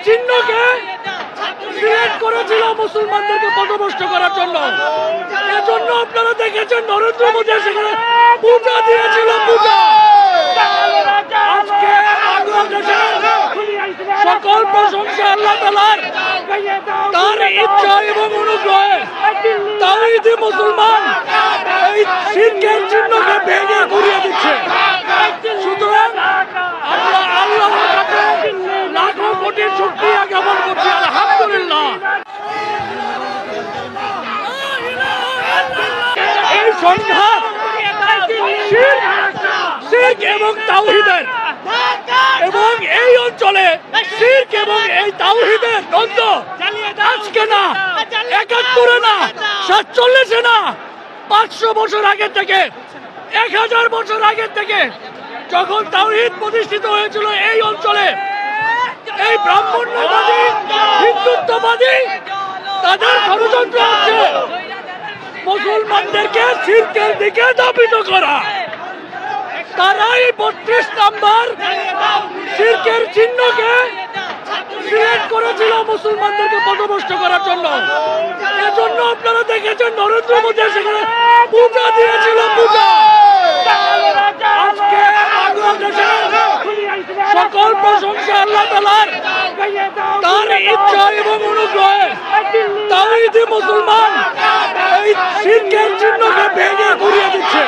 চিহ্নকে select করেছিল মুসলমানদেরকে পথভ্রষ্ট করার জন্য। এজন্য আপনারা দেখেছেন নরেন্দ্র মোদী সেখানে পূজা দিয়েছিল। পূজা আজকে বাংলাদেশের সকল প্রশংসা আল্লাহ তাআলার, তার ইচ্ছা এবং অনুগ্রহে তাওহীদি মুসলমান এই শিরকের চিহ্নকে ভেঙে ঘুরিয়ে দিচ্ছে। সুতরাং আমরা আল্লাহর কাছে লাখো কোটি শুকরিয়া জ্ঞাপন করছি, আলহামদুলিল্লাহ। এই সংঘাত শিরক এবং তাওহীদের, এবং এই অঞ্চলে শিরক এবং এই তাওহীদের দ্বন্দ্ব আজকে না, ৭১ না, ৪৭ না, ৫০০ বছর আগে থেকে, ১০০০ বছর আগে থেকে যখন তাওহীদ প্রতিষ্ঠিত হয়েছিল এই অঞ্চলে, এই ব্রাহ্মণ্যবাদী হিন্দুত্ববাদী তাদের ষড়যন্ত্র আছে মুসলমানদেরকে শিরকের দিকে ধাবিত করা। তারাই ৩২ নম্বর শিরকের চিহ্নকে সিলেক্ট করেছিল মুসলমানদেরকে পথভ্রষ্ট করার জন্য। এজন্য আপনারা দেখেছেন নরেন্দ্র মোদী সেখানে পূজা দিয়েছিল। পূজা আজকে বাংলাদেশের সকল প্রশংসা আল্লাহ তাআলার, তার ইচ্ছা এবং অনুগ্রহে তাওহীদি মুসলমান এই শিরকের চিহ্নকে ভেঙে ঘুরিয়ে দিচ্ছে।